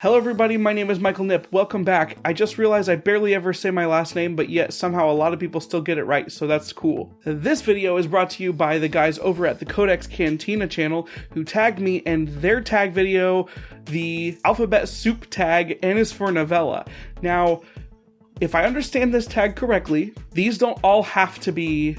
Hello everybody, my name is Michael Knipp. Welcome back. I just realized I barely ever say my last name, but yet somehow a lot of people still get it right, so that's cool. This video is brought to you by the guys over at the CodeX Cantina channel who tagged me in their tag video, the alphabet soup tag, and is for Novella. Now, if I understand this tag correctly, these don't all have to be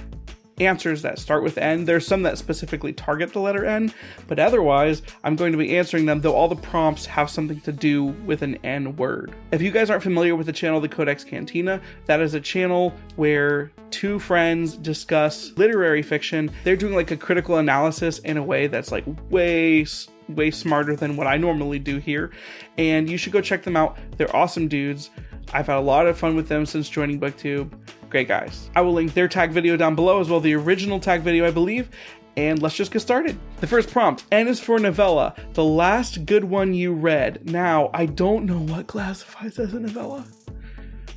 answers that start with N. There's some that specifically target the letter N, but otherwise, I'm going to be answering them, though all the prompts have something to do with an N word. If you guys aren't familiar with the channel, the CodeX Cantina, that is a channel where two friends discuss literary fiction. They're doing like a critical analysis in a way that's like way smarter than what I normally do here, and you should go check them out. They're awesome dudes. I've had a lot of fun with them since joining BookTube. Great guys. I will link their tag video down below, as well as the original tag video, I believe, and let's just get started. The first prompt, N is for Novella, the last good one you read. Now, I don't know what classifies as a novella.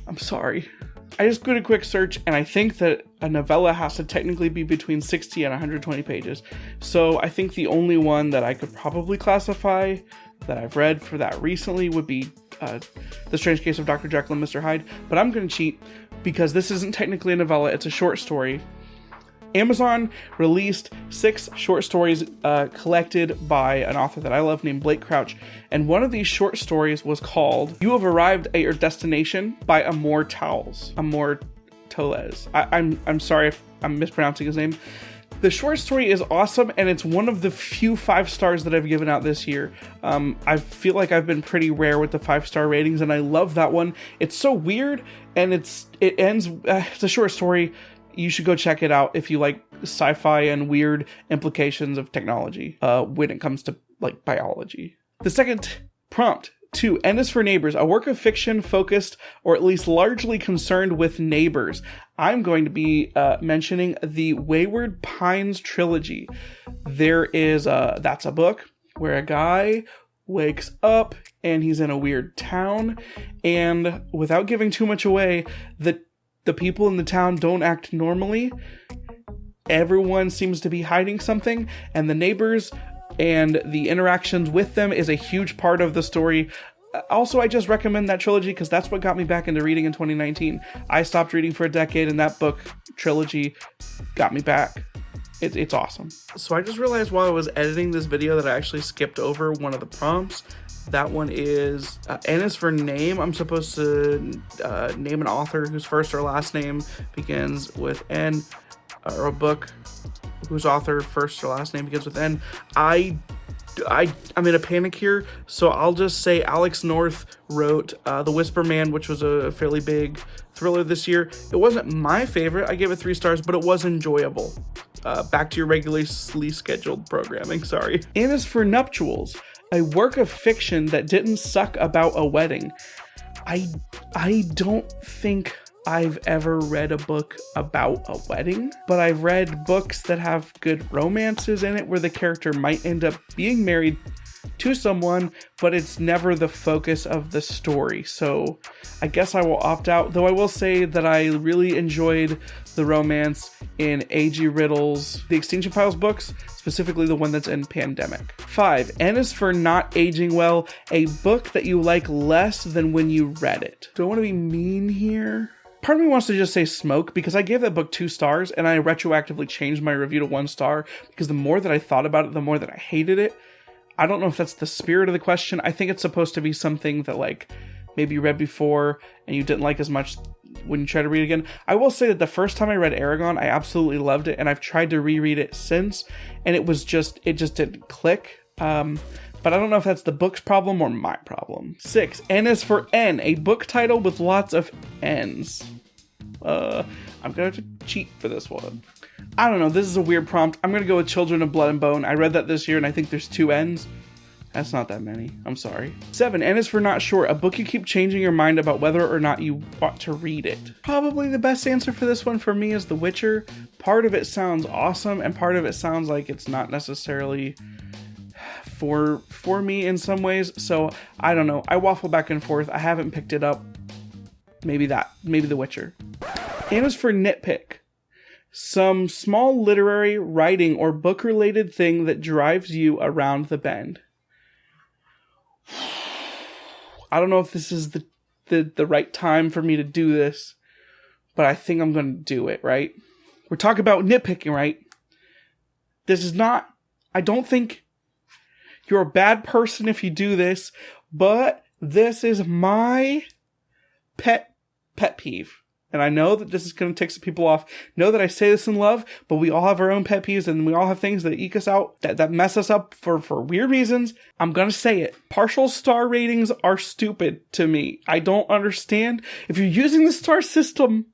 I'm sorry. I just did a quick search, and I think that a novella has to technically be between 60 and 120 pages. So I think the only one that I could probably classify that I've read for that recently would be The Strange Case of Dr. Jekyll and Mr. Hyde. But I'm going to cheat because this isn't technically a novella, it's a short story. Amazon released 6 short stories collected by an author that I love named Blake Crouch, and one of these short stories was called You Have Arrived at Your Destination by Amor Towles. I'm sorry if I'm mispronouncing his name. The short story is awesome, and it's one of the few 5 stars that I've given out this year. I feel like I've been pretty rare with the 5-star ratings, and I love that one. It's so weird, and it's a short story. You should go check it out if you like sci-fi and weird implications of technology when it comes to like biology. The second prompt, 2, N is for Neighbors, a work of fiction focused or at least largely concerned with neighbors. I'm going to be mentioning the Wayward Pines trilogy. That's a book where a guy wakes up and he's in a weird town, and without giving too much away, the people in the town don't act normally. Everyone seems to be hiding something, and the neighbors and the interactions with them is a huge part of the story. Also, I just recommend that trilogy because that's what got me back into reading in 2019. I stopped reading for a decade, and that book trilogy got me back. It's awesome. So I just realized while I was editing this video that I actually skipped over one of the prompts. That one is N is for name. I'm supposed to name an author whose first or last name begins with N, or a book whose author first or last name begins with N. I'm in a panic here, so I'll just say Alex North wrote The Whisper Man, which was a fairly big thriller this year. It wasn't my favorite. I gave it 3 stars, but it was enjoyable. Back to your regularly scheduled programming, sorry. N is for Nuptials, a work of fiction that didn't suck about a wedding. I don't think I've ever read a book about a wedding, but I've read books that have good romances in it where the character might end up being married to someone, but it's never the focus of the story. So I guess I will opt out, though I will say that I really enjoyed the romance in A.G. Riddle's The Extinction Files books, specifically the one that's in Pandemic. 5, N is for Not Aging Well, a book that you like less than when you read it. Do I want to be mean here? Part of me wants to just say Smoke, because I gave that book 2 stars, and I retroactively changed my review to 1 star, because the more that I thought about it, the more that I hated it. I don't know if that's the spirit of the question. I think it's supposed to be something that like maybe you read before and you didn't like as much when you try to read it again. I will say that the first time I read Aragon, I absolutely loved it, and I've tried to reread it since, and it just didn't click. But I don't know if that's the book's problem or my problem. 6, N is for N, a book title with lots of N's. I'm gonna have to cheat for this one. I don't know, this is a weird prompt. I'm gonna go with Children of Blood and Bone. I read that this year, and I think there's 2 N's. That's not that many. I'm sorry. 7, N is for Not Sure, a book you keep changing your mind about whether or not you want to read it. Probably the best answer for this one for me is The Witcher. Part of it sounds awesome, and part of it sounds like it's not necessarily for me in some ways. So I don't know. I waffle back and forth. I haven't picked it up. Maybe The Witcher. N is for Nitpick. Some small literary, writing, or book-related thing that drives you around the bend. I don't know if this is the right time for me to do this, but I think I'm going to do it, right? We're talking about nitpicking, right? This is not, I don't think you're a bad person if you do this, but this is my pet peeve. And I know that this is going to tick some people off. Know that I say this in love, but we all have our own pet peeves and we all have things that eke us out, that mess us up for weird reasons. I'm going to say it. Partial star ratings are stupid to me. I don't understand. If you're using the star system,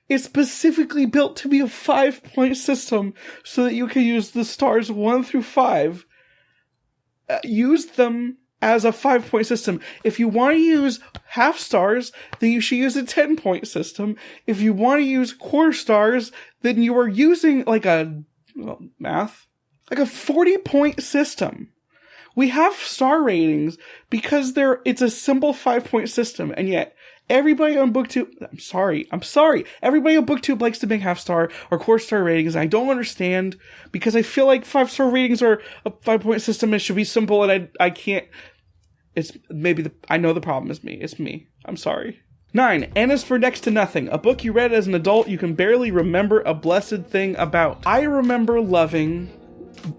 it's specifically built to be a 5-point system so that you can use the stars 1 through 5. Use them as a 5-point system. If you want to use half stars, then you should use a 10-point system. If you want to use quarter stars, then you are using like a 40-point system. We have star ratings because it's a simple 5-point system, and yet everybody on BookTube, I'm sorry. Everybody on BookTube likes to make half-star or quarter-star ratings, and I don't understand, because I feel like 5-star ratings are a 5-point system. It should be simple, and I can't. I know the problem is me. It's me. I'm sorry. 9. N is for Next to Nothing. A book you read as an adult you can barely remember a blessed thing about. I remember loving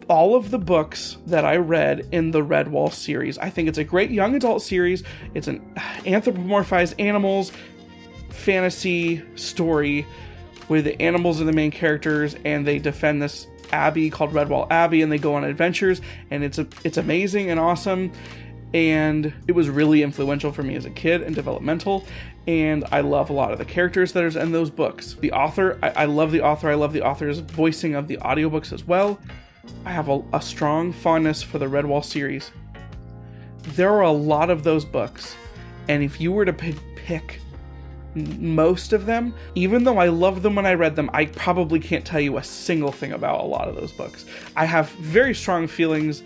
all of the books that I read in the Redwall series. I think it's a great young adult series. It's an anthropomorphized animals fantasy story where the animals are the main characters and they defend this abbey called Redwall Abbey, and they go on adventures, and it's amazing and awesome. And it was really influential for me as a kid and developmental. And I love a lot of the characters that are in those books. The author, I love the author. I love the author's voicing of the audiobooks as well. I have a strong fondness for the Redwall series. There are a lot of those books. And if you were to pick most of them, even though I loved them when I read them, I probably can't tell you a single thing about a lot of those books. I have very strong feelings.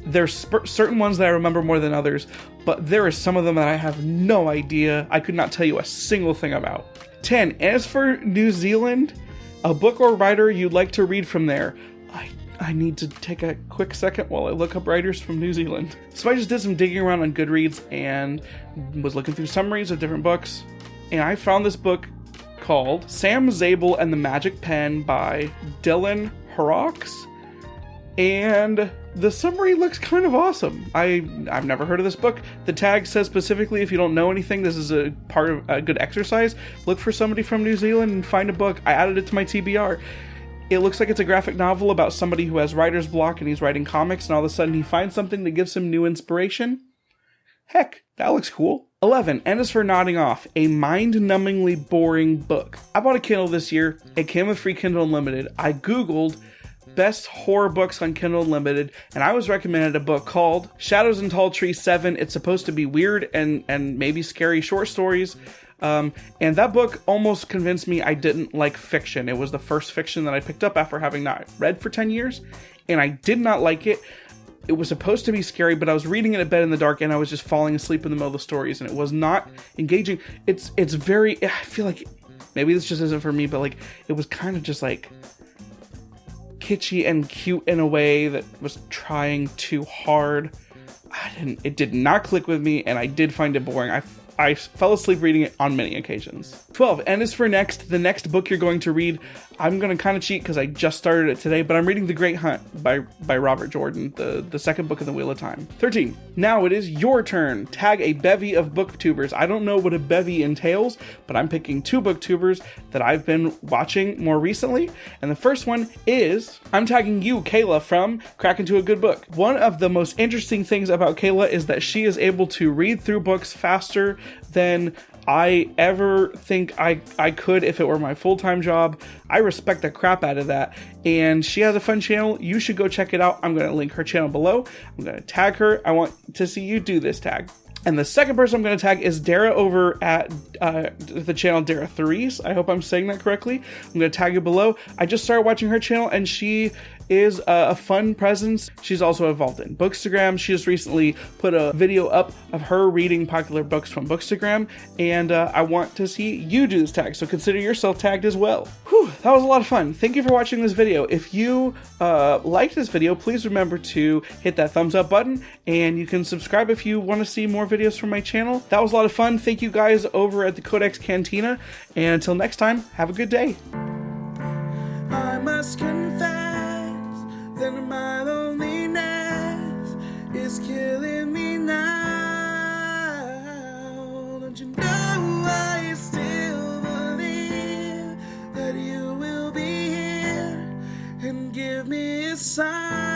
There's certain ones that I remember more than others, but there are some of them that I have no idea. I could not tell you a single thing about. 10. As for New Zealand, a book or writer you'd like to read from there. I need to take a quick second while I look up writers from New Zealand. So I just did some digging around on Goodreads and was looking through summaries of different books, and I found this book called Sam Zabel and the Magic Pen by Dylan Horrocks. And the summary looks kind of awesome. I've never heard of this book. The tag says specifically, if you don't know anything, this is a part of a good exercise. Look for somebody from New Zealand and find a book. I added it to my TBR. It looks like it's a graphic novel about somebody who has writer's block and he's writing comics, and all of a sudden he finds something that gives him new inspiration. Heck, that looks cool. 11. N is for Nodding Off, a mind-numbingly boring book. I bought a Kindle this year. It came with free Kindle Unlimited. I Googled best horror books on Kindle Unlimited, and I was recommended a book called Shadows in Tall Trees 7. It's supposed to be weird and maybe scary short stories. And that book almost convinced me I didn't like fiction. It was the first fiction that I picked up after having not read for 10 years, and I did not like it. It was supposed to be scary, but I was reading it in bed in the dark, and I was just falling asleep in the middle of the stories, and it was not engaging. It's very, I feel like, maybe this just isn't for me, but like, it was kind of just like kitschy and cute in a way that was trying too hard. It did not click with me, and I did find it boring. I fell asleep reading it on many occasions. 12. N is for Next. The next book you're going to read, I'm going to kind of cheat because I just started it today, but I'm reading The Great Hunt by Robert Jordan, the second book in the Wheel of Time. 13. Now it is your turn. Tag a bevy of booktubers. I don't know what a bevy entails, but I'm picking 2 booktubers that I've been watching more recently. And the first one is, I'm tagging you, Kayla, from Crack Into a Good Book. One of the most interesting things about Kayla is that she is able to read through books faster than I ever think I could if it were my full-time job. I respect the crap out of that. And she has a fun channel. You should go check it out. I'm going to link her channel below. I'm going to tag her. I want to see you do this tag. And the second person I'm going to tag is Dara over at the channel Dara Threes. I hope I'm saying that correctly. I'm going to tag you below. I just started watching her channel, and she is a fun presence. She's also involved in Bookstagram. She just recently put a video up of her reading popular books from Bookstagram, and I want to see you do this tag, so consider yourself tagged as well. Whew, that was a lot of fun. Thank you for watching this video. If you liked this video, please remember to hit that thumbs up button, and you can subscribe if you want to see more videos videos from my channel. That was a lot of fun. Thank you guys over at the CodeX Cantina. And until next time, have a good day. I must confess that my loneliness is killing me now. Don't you know I still believe that you will be here and give me a sign?